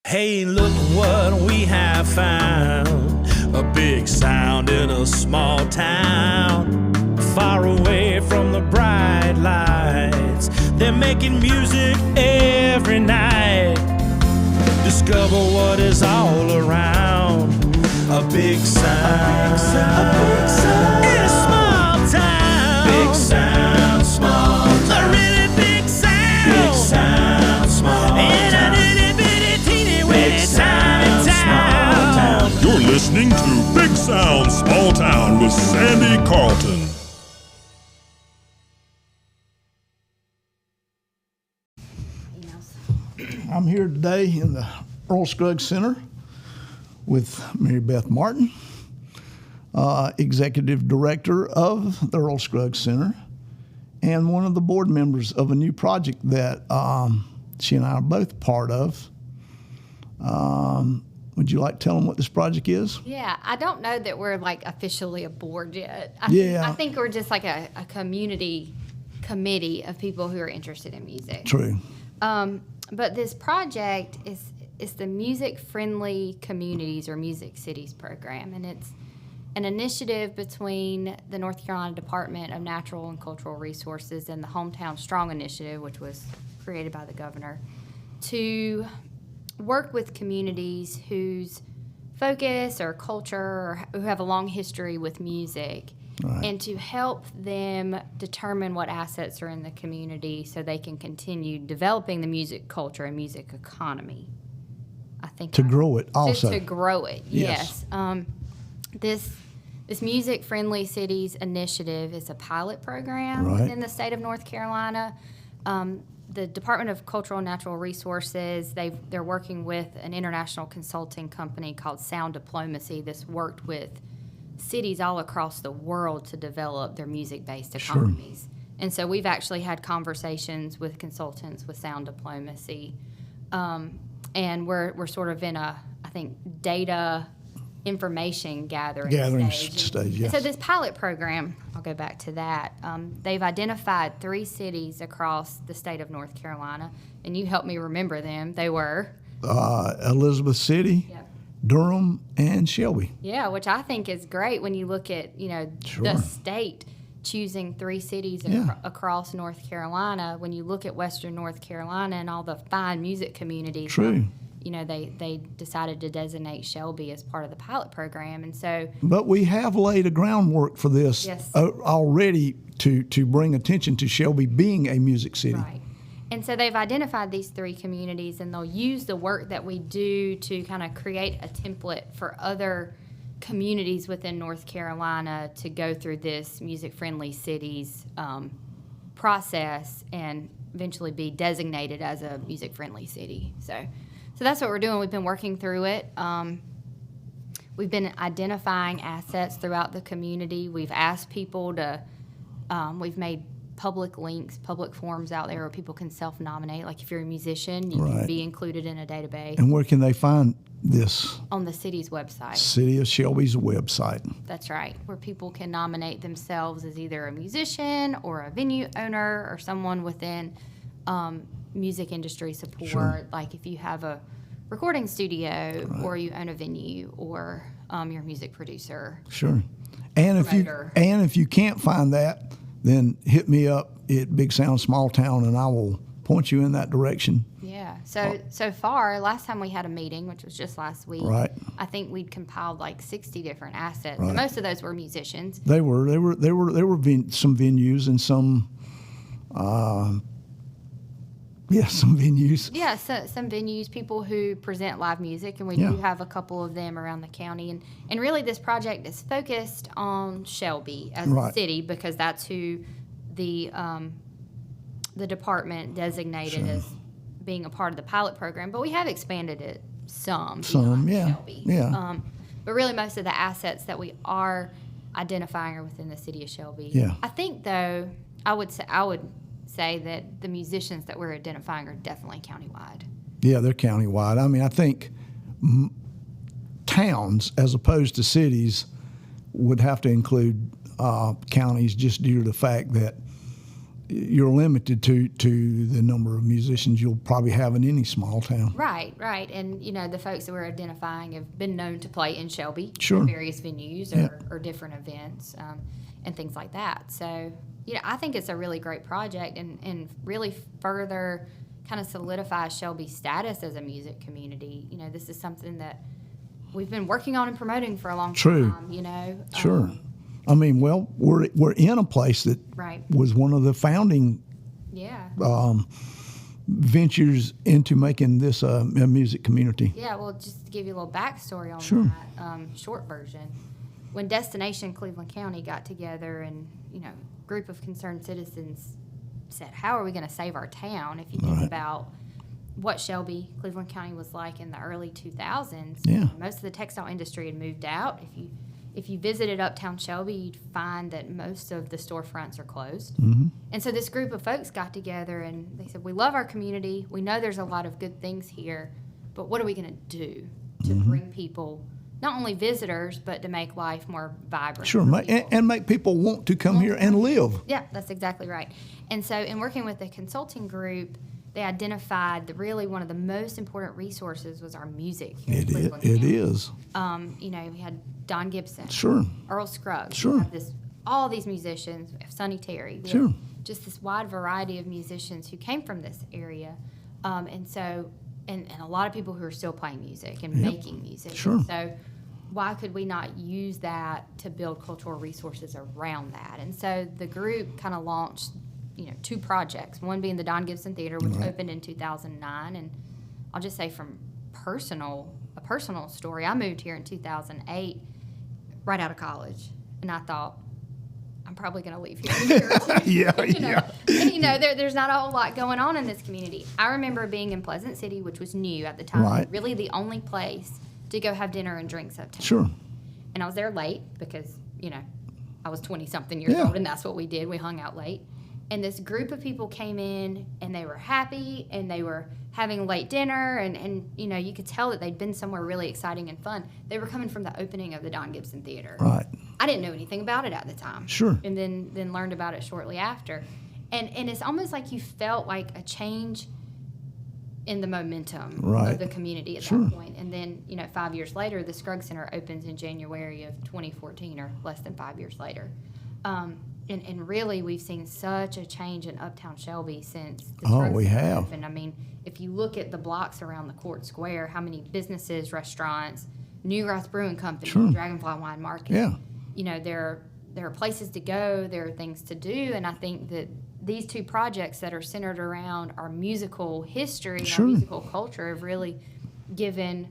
Hey, look what we have found. A big sound in a small town. Far away from the bright lights. They're making music every night. Discover what is all around. A big sound. A big sound. In a small town. Big sound, small town. A really big sound. Big sound, small town. You're listening to Big Sound, Small Town with Sandy Carlton. I'm here today in the Earl Scruggs Center with Mary Beth Martin, Executive Director of the Earl Scruggs Center, and one of the board members of a new project that she and I are both part of. Would you like to tell them what this project is? Yeah, I don't know that we're like officially a board yet. I think we're just like a community committee of people who are interested in music. True. But this project is the Music Friendly Communities or Music Cities program, and it's an initiative between the North Carolina Department of Natural and Cultural Resources and the Hometown Strong Initiative, which was created by the governor, to work with communities whose focus or culture or who have a long history with music, right, and to help them determine what assets are in the community so they can continue developing the music culture and music economy. I think to grow it also. To grow it, yes. This Music Friendly Cities initiative is a pilot program, right, within the state of North Carolina. The Department of Cultural and Natural Resources, they're working with an international consulting company called Sound Diplomacy that's worked with cities all across the world to develop their music-based economies. Sure. And so we've actually had conversations with consultants with Sound Diplomacy, and we're sort of in I think, data information gathering stage. Yes. And so this pilot program, I'll go back to that. They've identified 3 cities across the state of North Carolina, and you helped me remember them. They were Elizabeth City, yep, Durham, and Shelby. Yeah, which I think is great when you look at sure, the state choosing 3 cities across North Carolina. When you look at Western North Carolina and all the fine music communities. True. They decided to designate Shelby as part of the pilot program, and so. But we have laid a groundwork for this, yes, already to bring attention to Shelby being a music city. Right. And so they've identified these 3 communities, and they'll use the work that we do to kind of create a template for other communities within North Carolina to go through this music-friendly cities process and eventually be designated as a music-friendly city. So that's what we're doing. We've been working through it. We've been identifying assets throughout the community. We've asked people to, we've made public links, public forums out there where people can self-nominate. Like if you're a musician, you can be included in a database. And where can they find this? On the city's website. City of Shelby's website. That's right, where people can nominate themselves as either a musician or a venue owner or someone within music industry support. Sure. Like if you have a recording studio, right, or you own a venue, or you're a music producer. Sure. And if you can't find that, then hit me up at Big Sound Small Town and I will point you in that direction. Yeah. So far, last time we had a meeting, which was just last week, right, I think we'd compiled like 60 different assets. Right. And most of those were musicians. They were some venues and some some venues. Yeah, so some venues, people who present live music, and we do have a couple of them around the county. And really this project is focused on Shelby as a city because that's who the department designated as being a part of the pilot program. But we have expanded it some Shelby. Yeah. But really most of the assets that we are identifying are within the city of Shelby. Yeah. I think, though, I would say that the musicians that we're identifying are definitely countywide. Yeah, they're countywide. I mean, I think towns, as opposed to cities, would have to include counties just due to the fact that you're limited to the number of musicians you'll probably have in any small town. Right. And, the folks that we're identifying have been known to play in Shelby Sure. at various venues or different events and things like that. So, I think it's a really great project and really further kind of solidifies Shelby's status as a music community. This is something that we've been working on and promoting for a long True. time, Sure. I mean, well, we're in a place that Right. was one of the founding Yeah. ventures into making this a music community. Yeah, well, just to give you a little backstory on Sure. that, short version. When Destination Cleveland County got together and, group of concerned citizens said, how are we going to save our town? If you think Right. about what Shelby, Cleveland County was like in the early 2000s, Yeah. most of the textile industry had moved out. If you visited Uptown Shelby, you'd find that most of the storefronts are closed. Mm-hmm. And so this group of folks got together and they said, we love our community. We know there's a lot of good things here, but what are we going to do to Mm-hmm. bring people, not only visitors, but to make life more vibrant? Sure, for people? and make people want to come here and live. Yeah, that's exactly right. And so in working with the consulting group, they identified that really one of the most important resources was our music here in Cleveland It County. is. We had Don Gibson, Sure. Earl Scruggs. Sure. We have all these musicians. We have Sonny Terry. We Sure. have just this wide variety of musicians who came from this area. And a lot of people who are still playing music and making music. Sure. And so why could we not use that to build cultural resources around that? And so the group kind of launched, two projects, one being the Don Gibson Theater, which opened in 2009. And I'll just say from a personal story, I moved here in 2008 right out of college. And I thought, I'm probably going to leave here. Yeah. There's not a whole lot going on in this community. I remember being in Pleasant City, which was new at the time, Right. really the only place to go have dinner and drinks uptown. Sure. And I was there late because, I was 20-something years Yeah. old, and that's what we did. We hung out late. And this group of people came in, and they were happy, and they were having late dinner, and you could tell that they'd been somewhere really exciting and fun. They were coming from the opening of the Don Gibson Theater. Right. I didn't know anything about it at the time. Sure. And then learned about it shortly after. And it's almost like you felt like a change in the momentum Right. of the community at Sure. that point. And then, 5 years later, the Scruggs Center opens in January of 2014, or less than 5 years later. And really, we've seen such a change in Uptown Shelby since the Scruggs we Center have. opened. I mean, if you look at the blocks around the Court Square, how many businesses, restaurants, New Grass Brewing Company, Sure. Dragonfly Wine Market. Yeah. There are places to go, there are things to do, and I think that these two projects that are centered around our musical history, Sure. our musical culture, have really given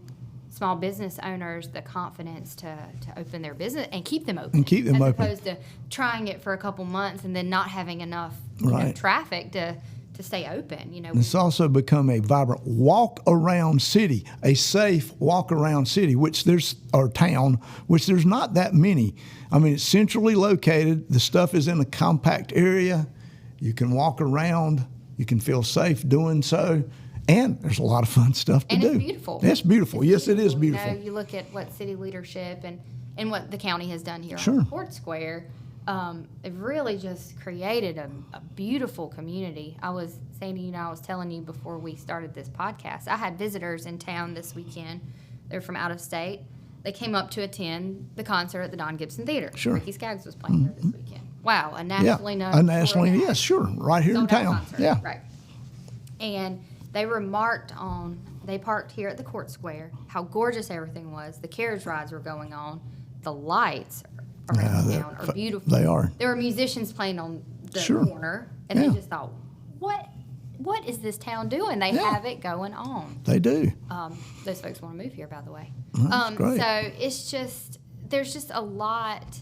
small business owners the confidence to open their business and keep them open. And keep them as open. opposed to trying it for a couple months and then not having enough Right. traffic to stay open. It's also become a vibrant walk-around city, a safe walk-around city, or town, which there's not that many. I mean, it's centrally located. The stuff is in a compact area. You can walk around. You can feel safe doing so. And there's a lot of fun stuff to And do. it's beautiful. It's beautiful. Yes, it is You beautiful. You look at what city leadership and what the county has done here Sure. on Court Square. It really just created a beautiful community. Sandy, I was telling you before we started this podcast, I had visitors in town this weekend. They're from out of state. They came up to attend the concert at the Don Gibson Theater. Sure. Ricky Skaggs was playing there this weekend. Wow, a nationally known. a nationally, touring yes, sure, right here in sold-out town. concert. Yeah. Right. And they they parked here at the Court Square, how gorgeous everything was. The carriage rides were going on. The lights around Yeah, town are beautiful. they are. There were musicians playing on the Sure. corner, and Yeah. they just thought, what is this town doing? They Yeah. have it going on. They do. Those folks want to move here, by the way. That's great. So there's just a lot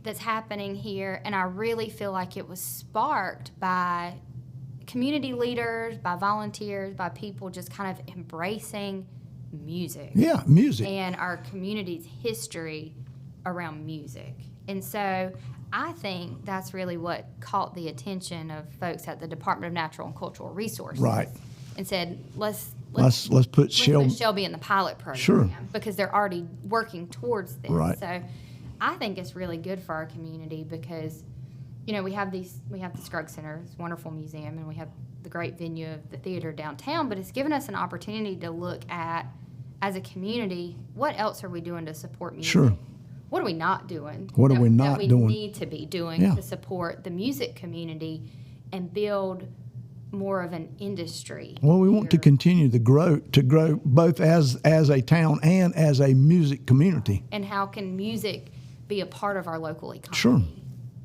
that's happening here, and I really feel like it was sparked by community leaders, by volunteers, by people just kind of embracing music. Yeah, music. And our community's history around music. And so I think that's really what caught the attention of folks at the Department of Natural and Cultural Resources. Right. And said, let's put Shelby. Shelby in the pilot program. Sure. Because they're already working towards this. Right. So I think it's really good for our community because we have the Scruggs Center, this wonderful museum, and we have the great venue of the theater downtown, but it's given us an opportunity to look at, as a community, what else are we doing to support music? Sure. What are we not doing? What are we not that we doing? need to be doing Yeah. to support the music community and build more of an industry? Well, we want to here. continue to grow both as a town and as a music community. And how can music be a part of our local economy? Sure.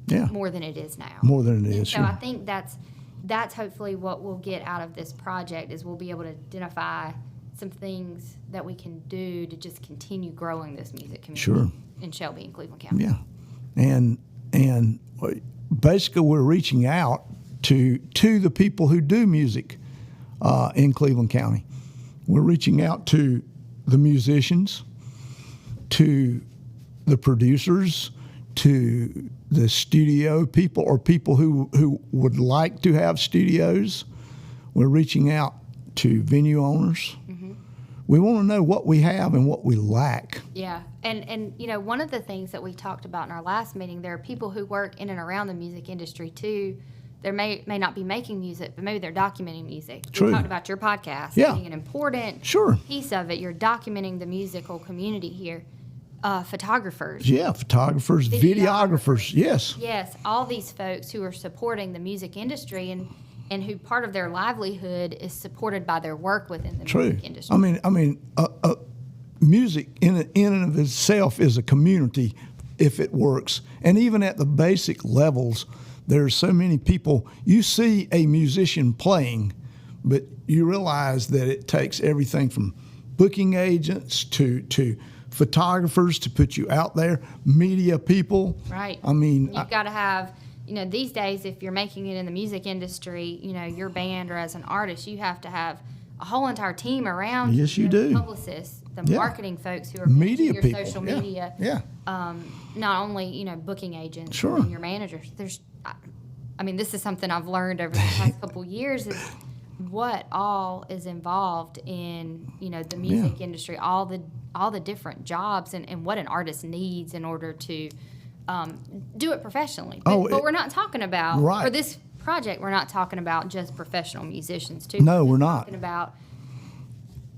Yeah. More than it is now. More than it And is, so sure. I think that's hopefully what we'll get out of this project, is we'll be able to identify some things that we can do to just continue growing this music community Sure. in Shelby and Cleveland County. Yeah. And basically we're reaching out to the people who do music in Cleveland County. We're reaching out to the musicians, to the producers, to the studio people or people who would like to have studios. We're reaching out to venue owners. We want to know what we have and what we lack. Yeah, and one of the things that we talked about in our last meeting, there are people who work in and around the music industry too. They may not be making music, but maybe they're documenting music. True. We talked about your podcast Yeah. being an important Sure. piece of it. You're documenting the musical community here. Photographers. Yeah, photographers, videographers, yes. Yes, all these folks who are supporting the music industry and who part of their livelihood is supported by their work within the True. music industry. I mean, music in and of itself is a community if it works. And even at the basic levels, there's so many people. You see a musician playing, but you realize that it takes everything from booking agents to photographers to put you out there, media people. Right. I mean, You've got to have, these days, if you're making it in the music industry, your band or as an artist, you have to have a whole entire team around Yes, you the do. publicists, the Yeah. marketing folks who are Media managing your people, social yeah, media. yeah. Not only, booking agents Sure. and your managers. This is something I've learned over the past couple years is what all is involved in, the music industry, all the different jobs and what an artist needs in order to do it professionally. But we're not talking about, Right. for this project, we're not talking about just professional musicians too. No, we're just not. talking about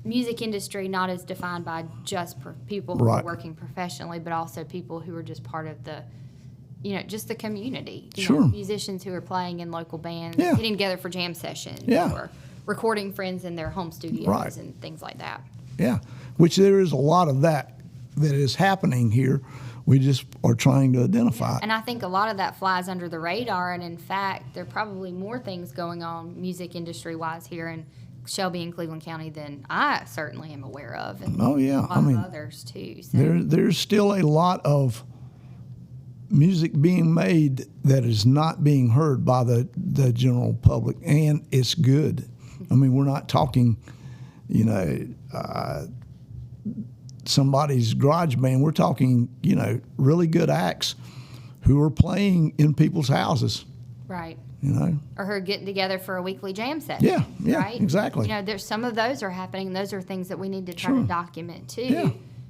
music industry not as defined by just people who Right. are working professionally, but also people who are just part of the, just the community. Sure. Musicians who are playing in local bands, Yeah. getting together for jam sessions, Yeah. or recording friends in their home studios Right. and things like that. Yeah, which there is a lot of that is happening here. We just are trying to identify it. And I think a lot of that flies under the radar. And in fact, there are probably more things going on music industry wise here in Shelby and Cleveland County than I certainly am aware of. And Oh, yeah. a lot of others too. So. There's still a lot of music being made that is not being heard by the general public, and it's good. I mean, we're not talking, somebody's garage band. We're talking, really good acts who are playing in people's houses, Right. Or who are getting together for a weekly jam session. Yeah, right? exactly. There's some of those are happening. And those are things that we need to try Sure. to document too. Yeah.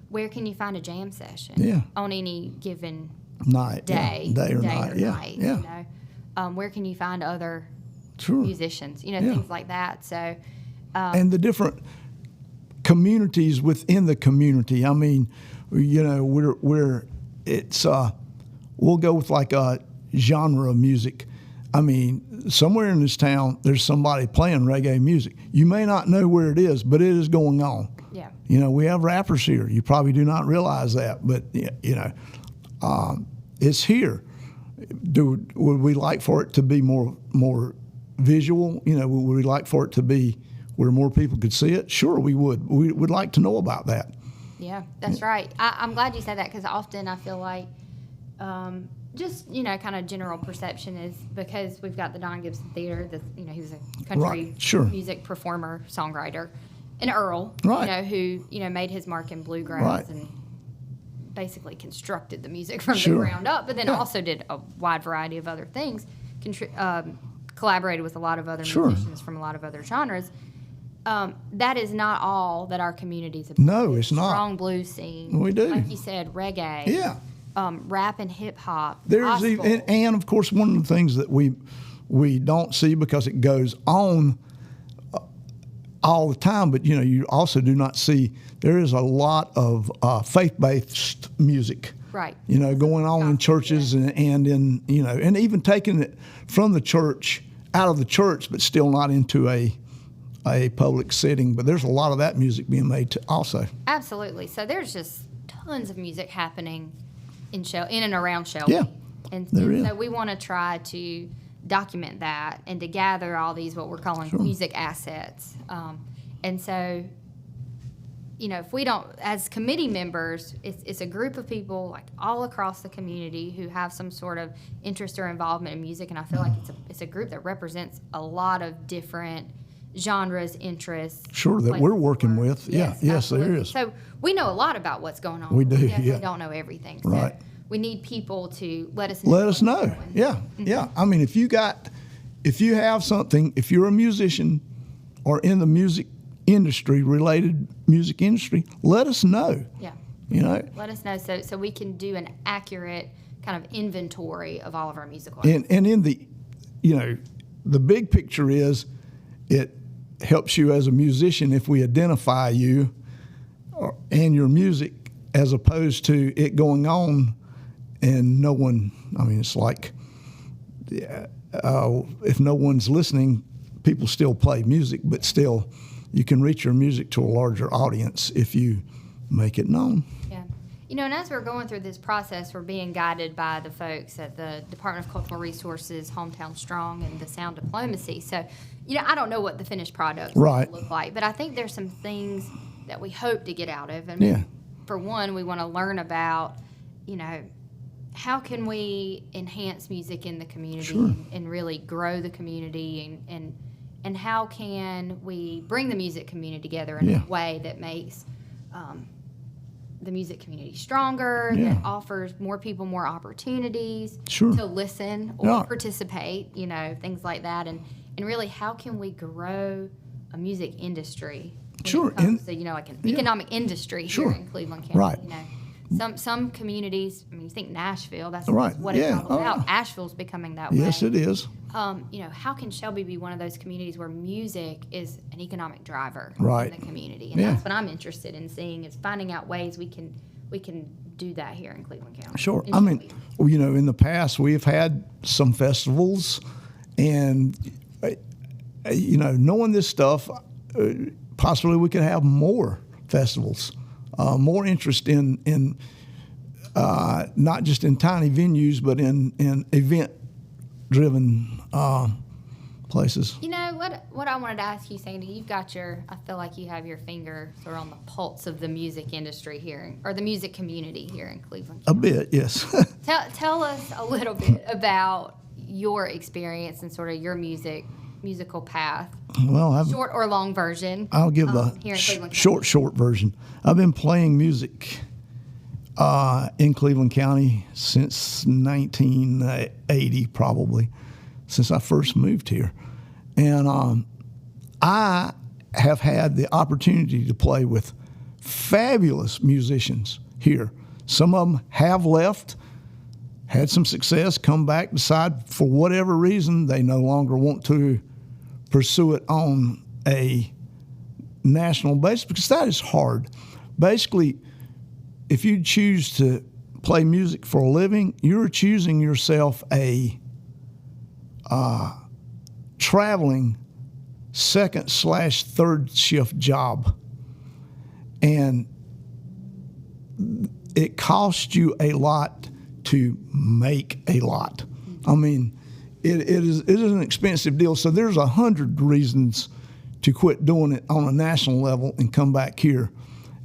Where can you find a jam session? Yeah. On any given night, day, day or night, yeah. Where can you find other Sure. musicians? Things like that. So, And the different communities within the community. I mean, we'll go with like a genre of music. I mean, somewhere in this town, there's somebody playing reggae music. You may not know where it is, but it is going on. yeah. We have rappers here. You probably do not realize that, but it's here. Would we like for it to be more visual? Would we like for it to be where more people could see it? Sure, we would. We would like to know about that. Yeah, that's right. I'm glad you said that because often I feel like just, kind of general perception is because we've got the Don Gibson Theater, he was a country Right, sure. music performer, songwriter, and Earl, Right. who, made his mark in bluegrass Right. and basically constructed the music from Sure. the ground up, but then Yeah. also did a wide variety of other things, collaborated with a lot of other Sure. musicians from a lot of other genres. That is not all that our community's about. No, it's not. Strong blues scene. We do. Like you said, reggae. Yeah. rap and hip hop. There's even, and of course, one of the things that we don't see because it goes on all the time, but you also do not see. There is a lot of faith-based music, right? Going on in churches and in and even taking it from the church, out of the church, but still not into a public setting. But there's a lot of that music being made also. Absolutely. So there's just tons of music happening in and around Shelby. Yeah, and is. So we want to try to document that and to gather all these what we're calling music assets. And so, if we don't, as committee members, it's a group of people like all across the community who have some sort of interest or involvement in music, and I feel like it's a group that represents a lot of different genres, interests. Sure, that we're working with. Yes, there is. So we know a lot about what's going on. We do, We don't know everything. So right. We need people to let us know. Let us know. Yeah, yeah. I mean, if you have something, if you're a musician or in the music industry, related music industry, let us know. Yeah. Let us know so we can do an accurate kind of inventory of all of our musical and in the, the big picture is it helps you as a musician if we identify you and your music as opposed to it going on and no one, it's like if no one's listening, people still play music, but still you can reach your music to a larger audience if you make it known. Yeah. And as we're going through this process, we're being guided by the folks at the Department of Cultural Resources, Hometown Strong, and the Sound Diplomacy. So, I don't know what the finished product will look like, but I think there's some things that we hope to get out of. For one, we want to learn about, how can we enhance music in the community and really grow the community and how can we bring the music community together in a way that makes the music community stronger, that offers more people more opportunities to listen or participate, things like that. And really, how can we grow a music industry when it comes to, like an economic industry here in Cleveland County? Right. Some communities, you think Nashville, that's right. what it's all about. Asheville's becoming that way. Yes, it is. How can Shelby be one of those communities where music is an economic driver in the community? And that's what I'm interested in seeing, is finding out ways we can do that here in Cleveland County. Sure. In the past we've had some festivals and, knowing this stuff, possibly we could have more festivals. More interest in not just in tiny venues, but in event-driven places. What I wanted to ask you, Sandy, you've got I feel like you have your finger sort of on the pulse of the music industry here, or the music community here in Cleveland. A bit, yes. Tell us a little bit about your experience and sort of your musical path. Well, short or long version. I'll give the short version. I've been playing music in Cleveland County since 1980, probably, since I first moved here. And I have had the opportunity to play with fabulous musicians here. Some of them have left, had some success, come back, decide for whatever reason they no longer want to pursue it on a national basis, because that is hard. Basically, if you choose to play music for a living, you're choosing yourself a traveling second/third shift job. And it costs you a lot to make a lot. It is an expensive deal. So there's 100 reasons to quit doing it on a national level and come back here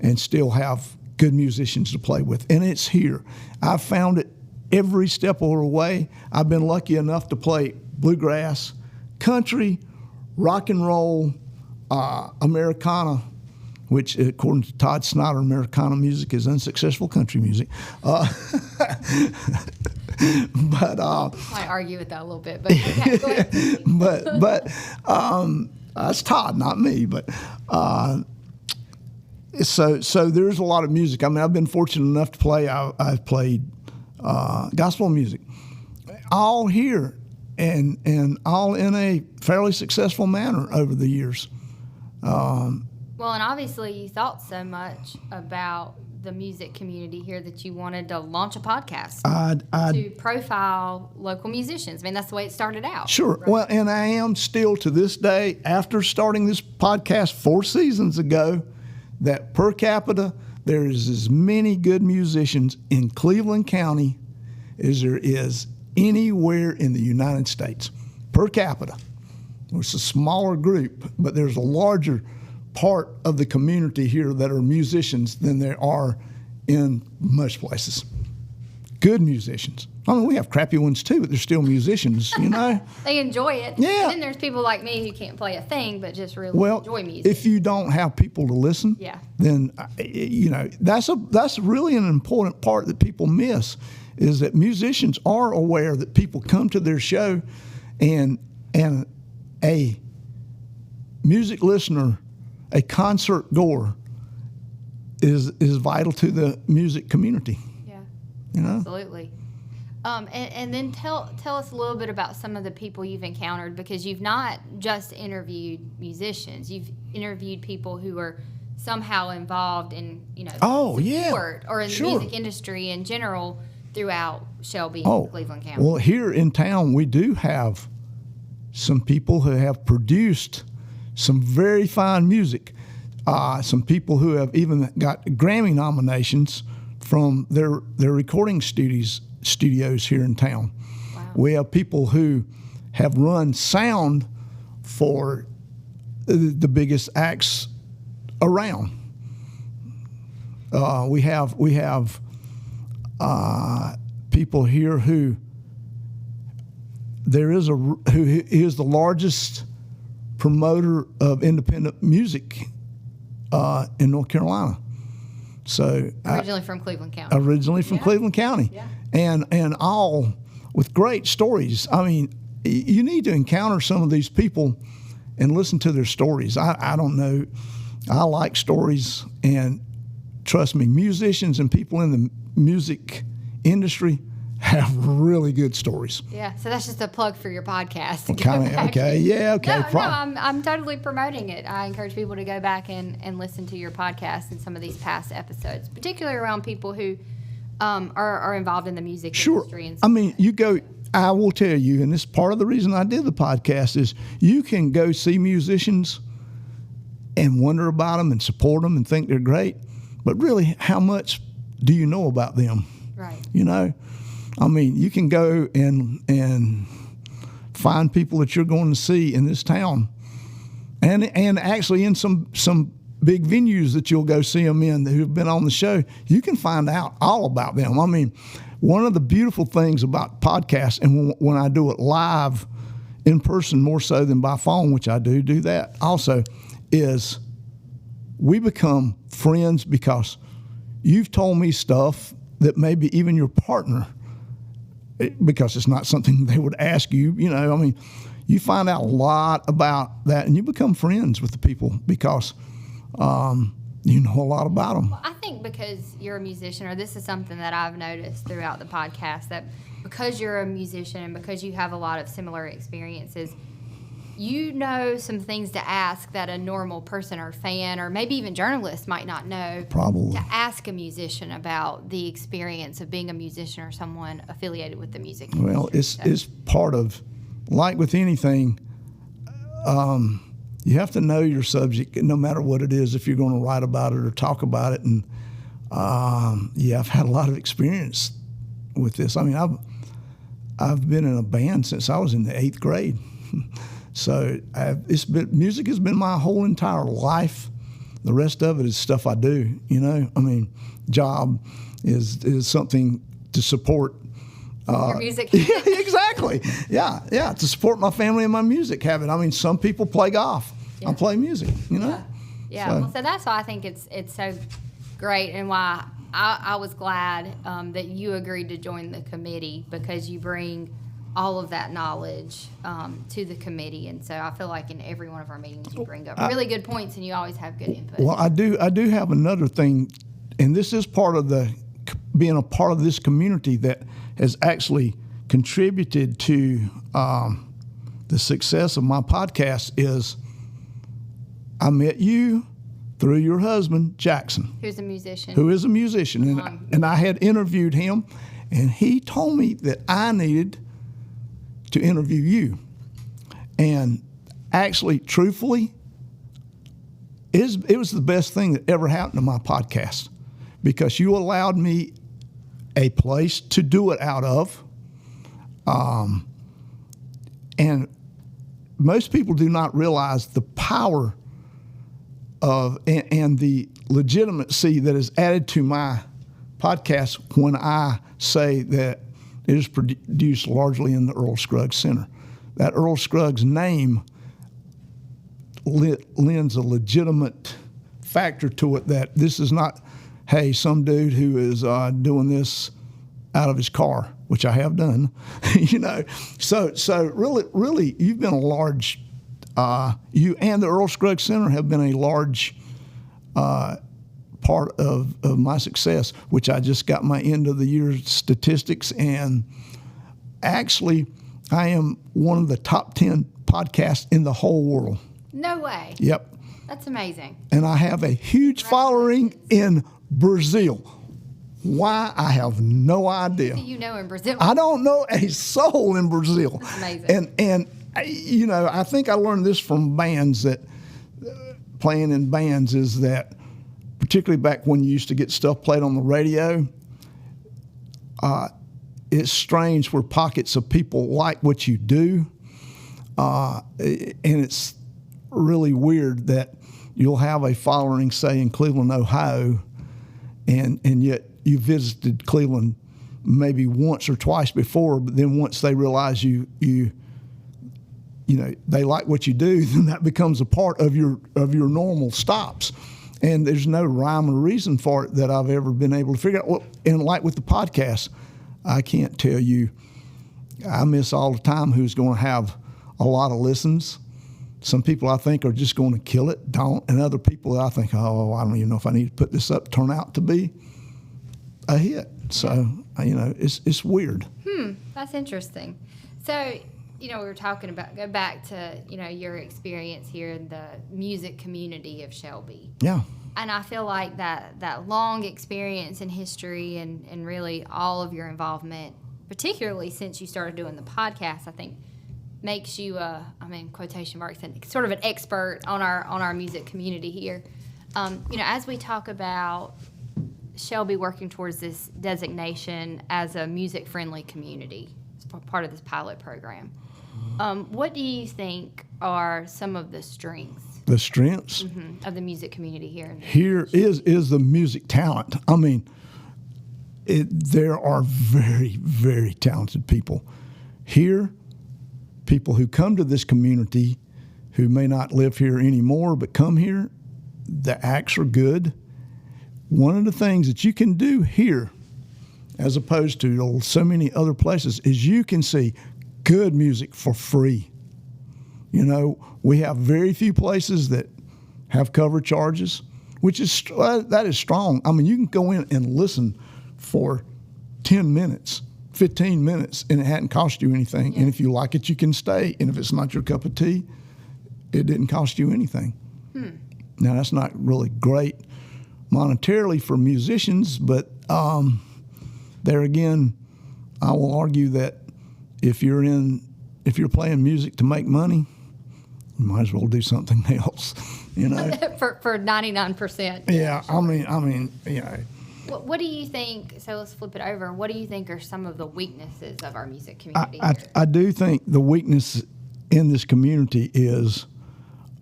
and still have good musicians to play with. And it's here. I've found it every step of the way. I've been lucky enough to play bluegrass, country, rock and roll, Americana, which according to Todd Snyder, Americana music is unsuccessful country music. But I argue with that a little bit, but okay, go ahead. but that's Todd, not me. But so there's a lot of music. I've been fortunate enough to play. I've played gospel music, all here and all in a fairly successful manner over the years. Well, and obviously you thought so much about the music community here that you wanted to launch a podcast to profile local musicians. I mean, that's the way it started out. Sure. Right? Well, and I am still to this day, after starting this podcast 4 seasons ago, that per capita, there is as many good musicians in Cleveland County as there is anywhere in the United States. Per capita. It's a smaller group, but there's a larger part of the community here that are musicians than there are in most places. Good musicians. I mean, we have crappy ones too, but they're still musicians, you know? They enjoy it. Yeah. And then there's people like me who can't play a thing, but just really enjoy music. If you don't have people to listen, then, you know, that's really an important part that people miss, is that musicians are aware that people come to their show, and a music listener, a concert goer, is vital to the music community. Yeah, you know? Absolutely. And then tell us a little bit about some of the people you've encountered, because you've not just interviewed musicians. You've interviewed people who are somehow involved in, you know, sport or in the music industry in general throughout Shelby and Cleveland County. Well, here in town, we do have some people who have produced some very fine music. Some people who have even got Grammy nominations from their recording studios here in town. Wow. We have people who have run sound for the biggest acts around. We have people here who is the largest promoter of independent music in North Carolina. So originally from Cleveland County. Cleveland County. Yeah. And all with great stories. I mean, you need to encounter some of these people and listen to their stories. I don't know. I like stories, and trust me, musicians and people in the music industry have really good stories. Yeah, so that's just a plug for your podcast. I'm totally promoting it. I encourage people to go back and listen to your podcast and some of these past episodes, particularly around people who are involved in the music industry. And I mean, I will tell you, and this is part of the reason I did the podcast, is you can go see musicians and wonder about them and support them and think they're great, but really, how much do you know about them? Right. You know? I mean, you can go and find people that you're going to see in this town, and actually in some big venues that you'll go see them in who've been on the show. You can find out all about them. I mean, one of the beautiful things about podcasts, and when I do it live in person more so than by phone, which I do that also, is we become friends because you've told me stuff that maybe even your partner, because it's not something they would ask you, you know, I mean, you find out a lot about that, and you become friends with the people because you know a lot about them. Well, I think because you're a musician, or this is something that I've noticed throughout the podcast, that because you're a musician and because you have a lot of similar experiences, you know some things to ask that a normal person or fan or maybe even journalist might not know. Probably. To ask a musician about the experience of being a musician or someone affiliated with the music industry. Well, it's part of, like with anything, you have to know your subject no matter what it is if you're going to write about it or talk about it. And I've had a lot of experience with this. I mean, I've been in a band since I was in the 8th grade. So music has been my whole entire life. The rest of it is stuff I do, you know. I mean, job is something to support. Your music. Yeah, exactly. Yeah, to support my family and my music habit. I mean, some people play golf. I play music, you know. Yeah. So that's why I think it's so great, and why I was glad that you agreed to join the committee, because you bring all of that knowledge to the committee. And so I feel like in every one of our meetings you bring up really good points, and you always have good input. Well, I do have another thing, and this is part of the being a part of this community that has actually contributed to the success of my podcast is I met you through your husband, Jackson. Who's a musician. Who is a musician. And I had interviewed him, and he told me that I needed to interview you. And actually, truthfully, it was the best thing that ever happened to my podcast, because you allowed me a place to do it out of. And most people do not realize the power of and the legitimacy that is added to my podcast when I say that it is produced largely in the Earl Scruggs Center. That Earl Scruggs name lends a legitimate factor to it, that this is not, hey, some dude who is doing this out of his car, which I have done, you know. So really, you've been a large, you and the Earl Scruggs Center have been a large part of my success, which I just got my end of the year statistics, and actually, I am one of the top 10 podcasts in the whole world. No way. Yep. That's amazing. And I have a huge following in Brazil. Why? I have no idea. Who do you know in Brazil? I don't know a soul in Brazil. That's amazing. And you know, I think I learned this from bands, that playing in bands is that, particularly back when you used to get stuff played on the radio, it's strange where pockets of people like what you do. And it's really weird that you'll have a following, say, in Cleveland, Ohio, and yet you visited Cleveland maybe once or twice before, but then once they realize you know, they like what you do, then that becomes a part of your normal stops. And there's no rhyme or reason for it that I've ever been able to figure out. Well, and like with the podcast, I can't tell you, I miss all the time who's going to have a lot of listens. Some people I think are just going to kill it, don't. And other people I think, oh, I don't even know if I need to put this up, turn out to be a hit. So, you know, it's weird. That's interesting. So, you know, we were talking about, go back to, you know, your experience here in the music community of Shelby. Yeah. And I feel like that long experience in history and really all of your involvement, particularly since you started doing the podcast, I think makes you, quotation marks, sort of an expert on our music community here. You know, as we talk about Shelby working towards this designation as a music-friendly community, as part of this pilot program, what do you think are some of the strengths? The strengths Of the music community here. Here is the music talent. I mean, there are very, very talented people here. People who come to this community who may not live here anymore but come here, the acts are good. One of the things that you can do here, as opposed to so many other places, is you can see good music for free. You know, we have very few places that have cover charges, which is that is strong. I mean, you can go in and listen for 10 minutes, 15 minutes, and it hadn't cost you anything. Yeah. And if you like it, you can stay. And if it's not your cup of tea, it didn't cost you anything. Now, that's not really great monetarily for musicians, but there again, I will argue that if you're playing music to make money, you might as well do something else, you know. for 99%. Yeah, sure. I mean, you know. What do you think? So let's flip it over. What do you think are some of the weaknesses of our music community? I do think the weakness in this community is,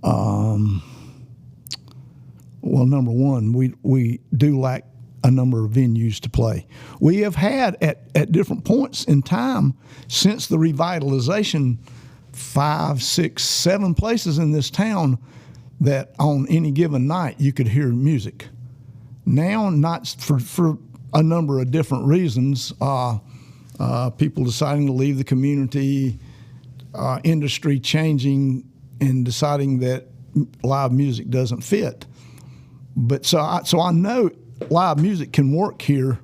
well, number one, we do lack a number of venues to play. We have had at different points in time since the revitalization 5, 6, 7 places in this town that on any given night you could hear music. Now, not for a number of different reasons, people deciding to leave the community, industry changing and deciding that live music doesn't fit. But so I know live music can work here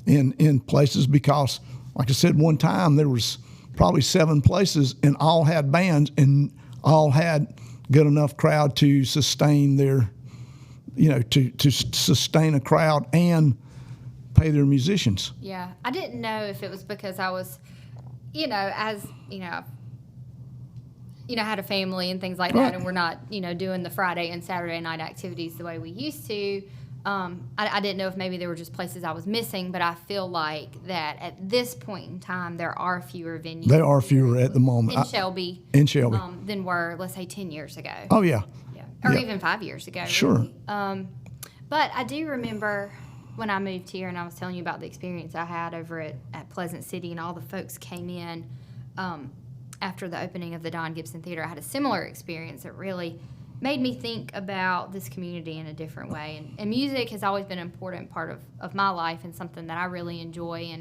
in places because, like I said, one time there was probably 7 places and all had bands and all had good enough crowd to sustain their, to sustain a crowd and pay their musicians. Yeah, I didn't know if it was because I was, as had a family and things like that, and we're not, doing the Friday and Saturday night activities the way we used to. I didn't know if maybe there were just places I was missing, but I feel like that at this point in time, there are fewer venues. There are fewer at the moment. In Shelby. Than were, let's say, 10 years ago. Oh, yeah. Or even 5 years ago. Sure. Really. But I do remember when I moved here and I was telling you about the experience I had over at Pleasant City, and all the folks came in after the opening of the Don Gibson Theater. I had a similar experience that really made me think about this community in a different way. And music has always been an important part of my life and something that I really enjoy.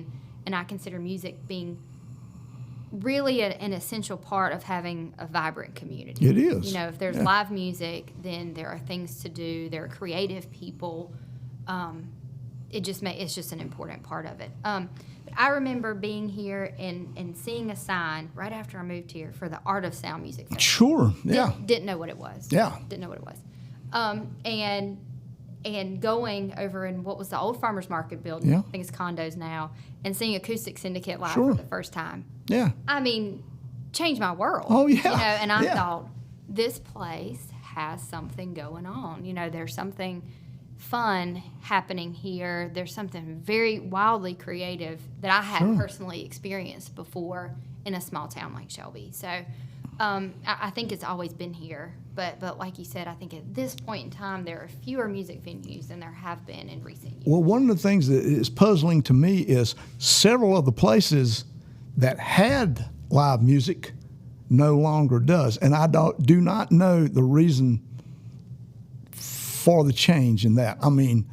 And I consider music being really an essential part of having a vibrant community. It is. If there's live music, then there are things to do. There are creative people. It's just an important part of it. But I remember being here and seeing a sign right after I moved here for the Art of Sound Music Festival. Sure, yeah. Didn't know what it was. Yeah. Didn't know what it was. And going over in what was the old Farmers Market building, Yeah. I think it's condos now, and seeing Acoustic Syndicate live Sure. for the first time. Yeah. I mean, changed my world. Oh, yeah. And I Yeah. thought, this place has something going on. There's something fun happening here. There's something very wildly creative that I hadn't personally experienced before in a small town like Shelby. So I think it's always been here. But like you said, I think at this point in time, there are fewer music venues than there have been in recent years. Well, one of the things that is puzzling to me is several of the places that had live music no longer does. And I do not know the reason for the change in that. I mean,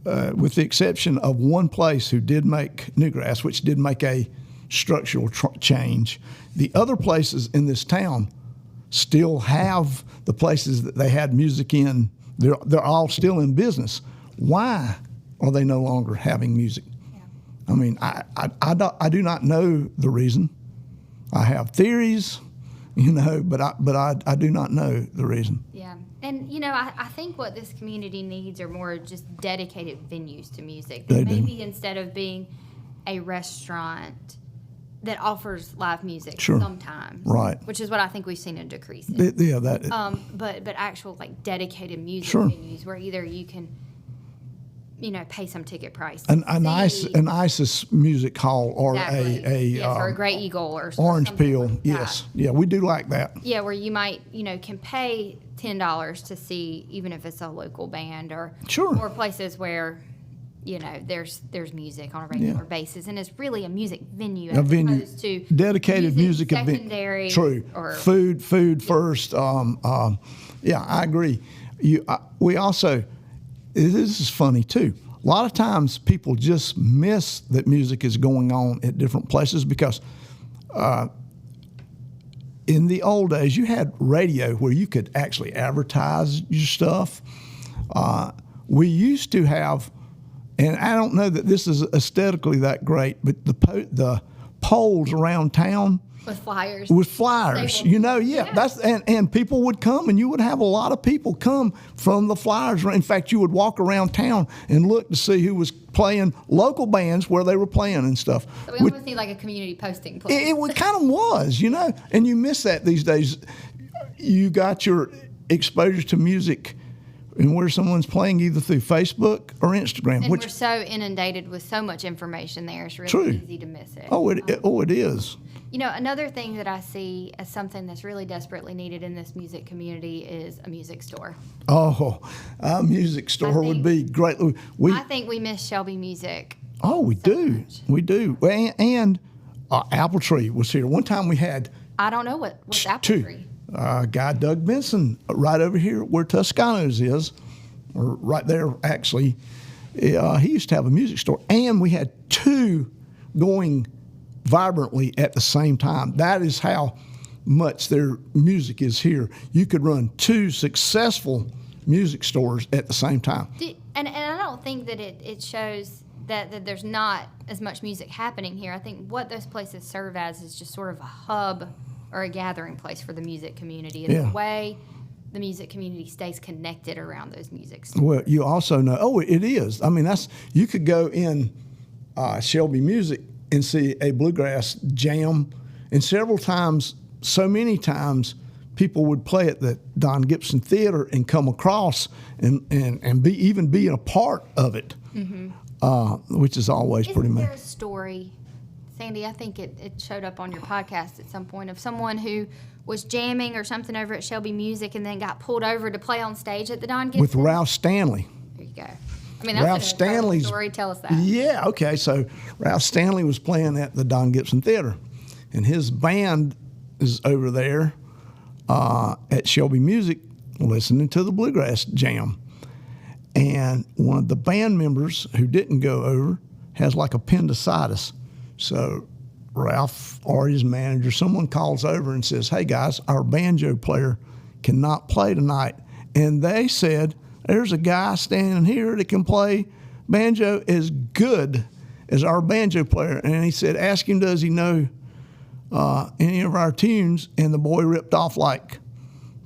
with the exception of one place who did make Newgrass, which did make a structural change, the other places in this town still have the places that they had music in. They're all still in business. Why are they no longer having music? Yeah. I mean, I do not know the reason. I have theories, but I do not know the reason. Yeah. And, I think what this community needs are more just dedicated venues to music. They Maybe do. instead of being a restaurant that offers live music Sure. sometimes. Right. Which is what I think we've seen a decrease in. Yeah, that. But actual, dedicated music Sure. venues where either you can, pay some ticket price. An ISIS music hall or Exactly. or a Grey Eagle or Orange something Peel. like that. Yes. Yeah, we do like that. Yeah, where you might, can pay $10 to see, even if it's a local band, or Sure. or places where, there's music on a regular basis, and it's really a music venue as opposed to dedicated music event. secondary. True. Or Food first. Yeah, I agree. We also, this is funny too. A lot of times people just miss that music is going on at different places because in the old days you had radio where you could actually advertise your stuff. We used to have, and I don't know that this is aesthetically that great, but the poles around town with flyers. That's and people would come, and you would have a lot of people come from the flyers. In fact, you would walk around town and look to see who was playing local bands where they were playing and stuff. So we almost need like a community posting place. It kind of was, and you miss that these days. You got your exposure to music and where someone's playing either through Facebook or Instagram. And we're so inundated with so much information there, it's really True. easy to miss it. It is. Another thing that I see as something that's really desperately needed in this music community is a music store. Oh, a music store would be great. I think we miss Shelby music. Oh, we do. much. We do. And Apple Tree was here. One time we had I don't know what's Apple two. Tree. Guy Doug Benson right over here where Toscano's is, or right there actually. He used to have a music store, and we had two going vibrantly at the same time. That is how much their music is here. You could run two successful music stores at the same time. And I don't think that it shows that there's not as much music happening here. I think what those places serve as is just sort of a hub or a gathering place for the music community. It's a way the music community stays connected around those music stores. Well, you also know, it is. I mean, you could go in Shelby Music and see a bluegrass jam, and so many times, people would play at the Don Gibson Theater and come across and be a part of it, which is always pretty much. Isn't there a story, Sandy? I think it showed up on your podcast at some point of someone who was jamming or something over at Shelby Music and then got pulled over to play on stage at the Don Gibson? With Ralph Stanley. There you go. I mean, that's an incredible story. Tell us that. Yeah, okay. So Ralph Stanley was playing at the Don Gibson Theater, and his band is over there at Shelby Music listening to the bluegrass jam. And one of the band members who didn't go over has like appendicitis. So Ralph or his manager, someone calls over and says, "Hey guys, our banjo player cannot play tonight." And they said, "There's a guy standing here that can play banjo as good as our banjo player." And he said, "Ask him, does he know any of our tunes?" And the boy ripped off like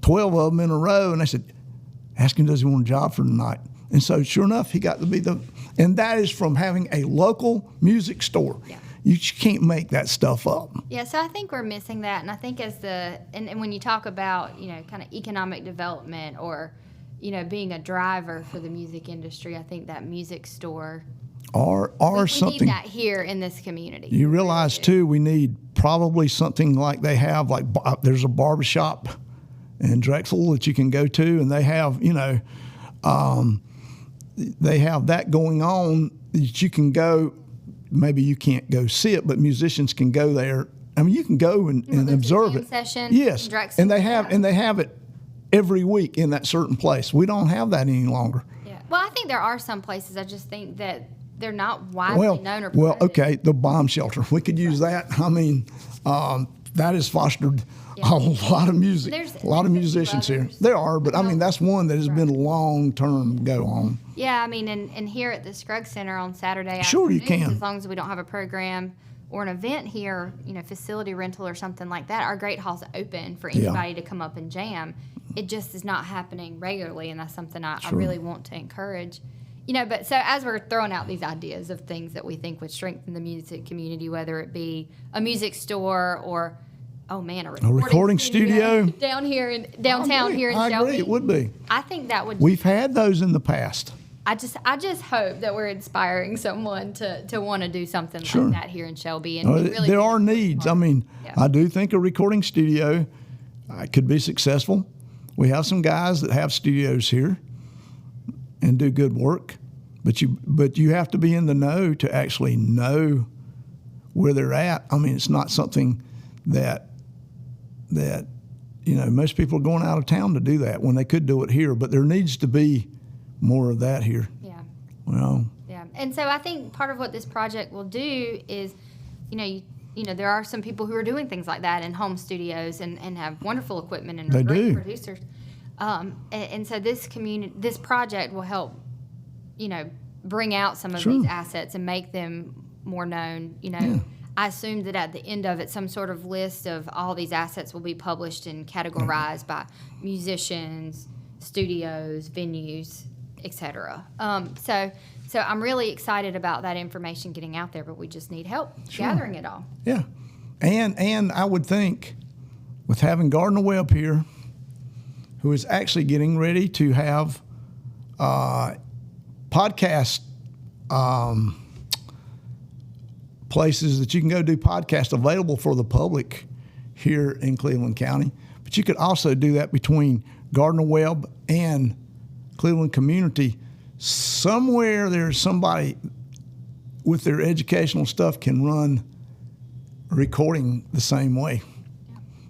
12 of them in a row. And they said, "Ask him, does he want a job for tonight?" And so sure enough, he got to be and that is from having a local music store. Yeah. You can't make that stuff up. Yeah, so I think we're missing that. And I think and when you talk about, kind of economic development or, being a driver for the music industry, I think that music store or we something. need that here in this community. You realize too, we need probably something like they have, like there's a barbershop in Drexel that you can go to, and they have, they have that going on that you can go. Maybe you can't go see it, but musicians can go there. I mean, you can go and observe it. Session yes, Drexel, and they have it every week in that certain place. We don't have that any longer. Yeah. Well, I think there are some places. I just think that they're not widely known or promoted. Okay, the bomb shelter. We could use that. I mean, that has fostered a lot of music, a lot of musicians here. There are, but I mean, that's one that has been long-term go on. Yeah, I mean, and here at the Scruggs Center on Saturday sure you can. As long as we don't have a program or an event here, facility rental or something like that, our Great Hall's open for anybody to come up and jam. It just is not happening regularly, and that's something I really want to encourage. But so as we're throwing out these ideas of things that we think would strengthen the music community, whether it be a music store or, a recording studio down here in downtown here in Shelby. I agree, it would be. I think that would. We've had those in the past. I just hope that we're inspiring someone to want to do something like that here in Shelby. And really there are needs. I mean, I do think a recording studio could be successful. We have some guys that have studios here and do good work, but you have to be in the know to actually know where they're at. I mean, it's not something that most people are going out of town to do that when they could do it here, but there needs to be more of that here. Yeah. Well. Yeah, and so I think part of what this project will do is, there are some people who are doing things like that in home studios and have wonderful equipment and are great producers. And so this project will help, bring out some of these assets and make them more known. I assume that at the end of it, some sort of list of all these assets will be published and categorized by musicians, studios, venues, etc. So I'm really excited about that information getting out there, but we just need help gathering it all. Yeah, and I would think with having Gardner Webb here, who is actually getting ready to have podcast places that you can go do podcasts available for the public here in Cleveland County. But you could also do that between Gardner Webb and Cleveland Community. Somewhere there's somebody with their educational stuff can run recording the same way.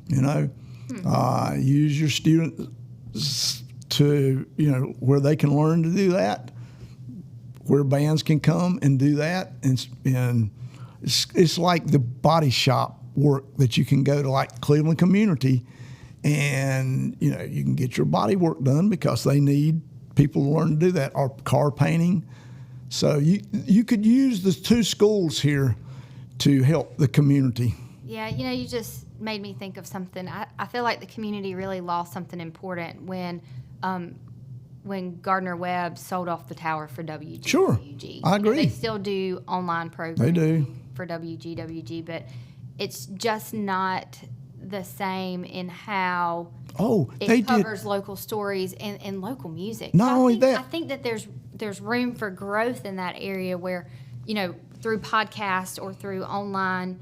Use your students to, where they can learn to do that, where bands can come and do that. And it's like the body shop work that you can go to, like Cleveland Community, and, you can get your body work done because they need people to learn to do that, or car painting. So you could use the 2 schools here to help the community. Yeah, you just made me think of something. I feel like the community really lost something important when Gardner-Webb sold off the tower for WGWG. Sure, I agree. They still do online programming They do. for WGWG, but it's just not the same in how they covers did. local stories and local music. Not only that. I think that there's room for growth in that area where, through podcasts or through online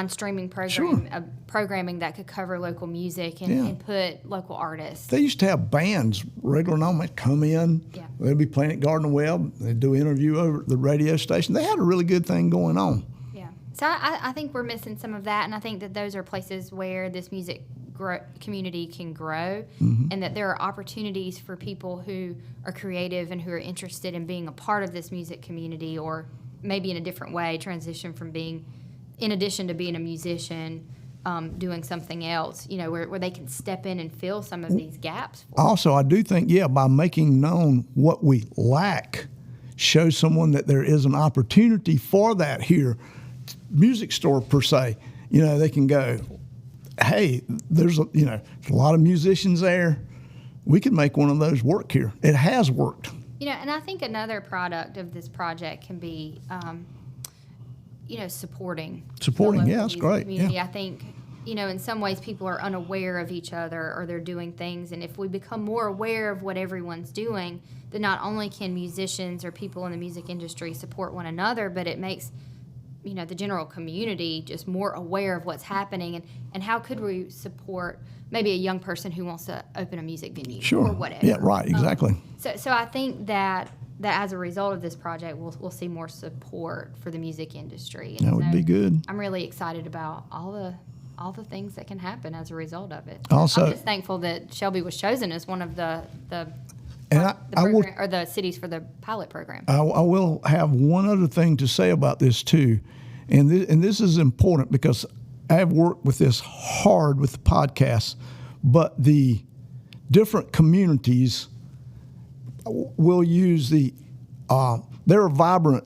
streaming programming that could cover local music and put local artists. They used to have bands, regular normal, come in. Yeah. They'd be playing at Gardner-Webb. They'd do an interview over at the radio station. They had a really good thing going on. Yeah. So I think we're missing some of that, and I think that those are places where this music community can grow, and that there are opportunities for people who are creative and who are interested in being a part of this music community, or maybe in a different way transition from being, in addition to being a musician, doing something else, where they can step in and fill some of these gaps. Also, I do think, by making known what we lack, show someone that there is an opportunity for that here. Music store per se, they can go, hey, there's a lot of musicians there. We could make one of those work here. It has worked. And I think another product of this project can be, supporting. Supporting, that's great. Community. Yeah. I think, in some ways people are unaware of each other, or they're doing things. And if we become more aware of what everyone's doing, then not only can musicians or people in the music industry support one another, but it makes the general community just more aware of what's happening, and how could we support maybe a young person who wants to open a music venue or whatever. Yeah, right, exactly. So I think that as a result of this project, we'll see more support for the music industry. And that would be good. I'm really excited about all the things that can happen as a result of it. Also, I'm just thankful that Shelby was chosen as one of the cities for the pilot program. I will have one other thing to say about this too, and this is important because I have worked with this hard with the podcast, but the different communities will use there are vibrant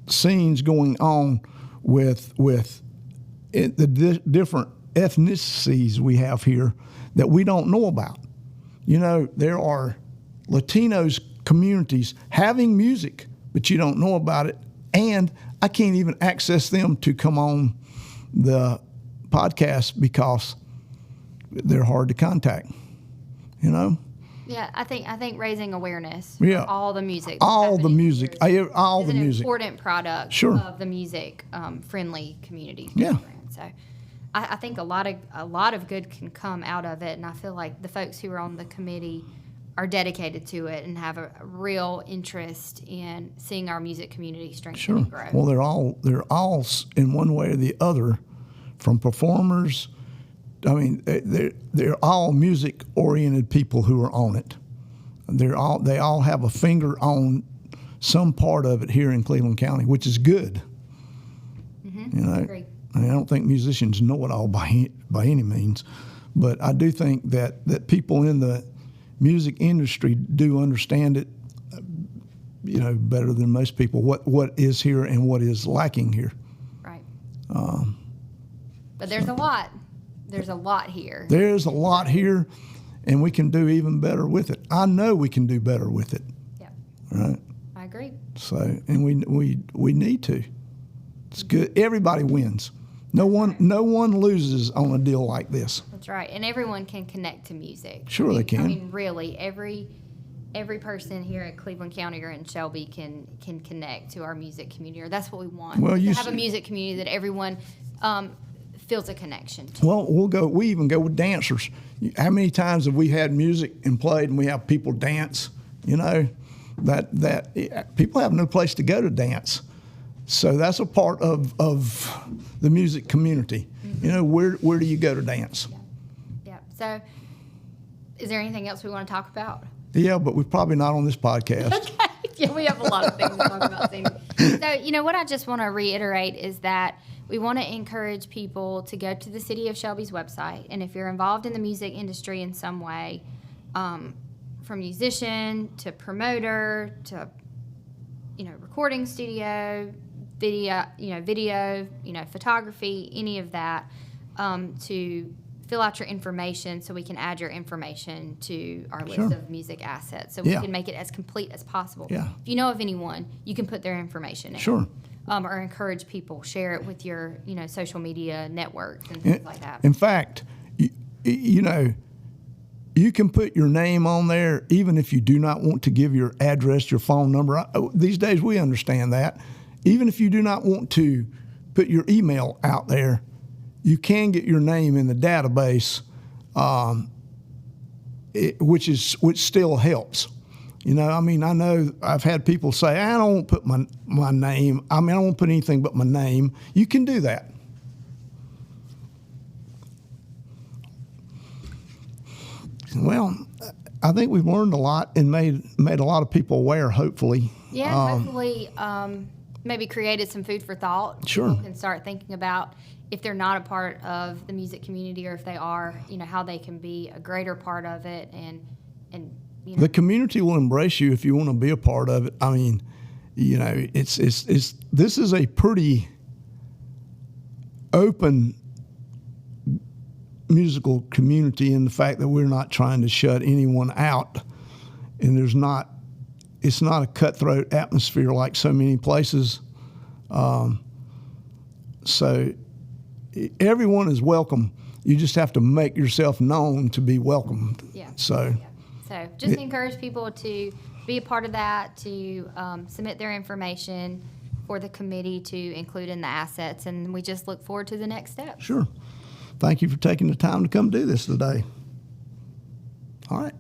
scenes going on with the different ethnicities we have here that we don't know about. There are Latinos communities having music, but you don't know about it, and I can't even access them to come on the podcast because they're hard to contact. Yeah, I think raising awareness Yeah. for all the music. All the music. All is the an music. important product Sure. of the music friendly community Yeah. program. So I think a lot of good can come out of it, and I feel like the folks who are on the committee are dedicated to it and have a real interest in seeing our music community strengthen and grow. Well, they're all in one way or the other, from performers. I mean, they're all music-oriented people who are on it. They all have a finger on some part of it here in Cleveland County, which is good. Agree. I don't think musicians know it all by any means, but I do think that people in the music industry do understand it, better than most people. What is here and what is lacking here. Right. But there's a lot. There's a lot here. There's a lot here, and we can do even better with it. I know we can do better with it. Yeah. Right. I agree. So, and we need to. It's good. Everybody wins. No one loses on a deal like this. That's right. And everyone can connect to music. Sure, they can. I mean, really, every person here at Cleveland County or in Shelby can connect to our music community, or that's what we want. Well, to have a music community that everyone feels a connection to. Well, we even go with dancers. How many times have we had music and played and we have people dance? That people have no place to go to dance. So that's a part of the music community. Where do you go to dance? Yeah. So is there anything else we want to talk about? Yeah, but we're probably not on this podcast. Okay. Yeah, we have a lot of things to talk about. So, what I just want to reiterate is that we want to encourage people to go to the City of Shelby's website. And if you're involved in the music industry in some way, from musician to promoter to recording studio, video, photography, any of that, to fill out your information so we can add your information to our list of music assets. So we can make it as complete as possible. Yeah. If you know of anyone, you can put their information in. Sure. Or encourage people, share it with your, social media networks and things like that. In fact, you can put your name on there even if you do not want to give your address, your phone number. These days we understand that. Even if you do not want to put your email out there, you can get your name in the database, which still helps. I know I've had people say, I don't want to put my name. I don't want to put anything but my name. You can do that. Well, I think we've learned a lot and made a lot of people aware, hopefully. Yeah, hopefully maybe created some food for thought. Sure. People can start thinking about if they're not a part of the music community, or if they are, how they can be a greater part of it. And the community will embrace you if you want to be a part of it. This is a pretty open musical community in the fact that we're not trying to shut anyone out, and it's not a cutthroat atmosphere like so many places. So everyone is welcome. You just have to make yourself known to be welcomed. Yeah. So just encourage people to be a part of that, to submit their information for the committee to include in the assets, and we just look forward to the next step. Sure. Thank you for taking the time to come do this today. All right.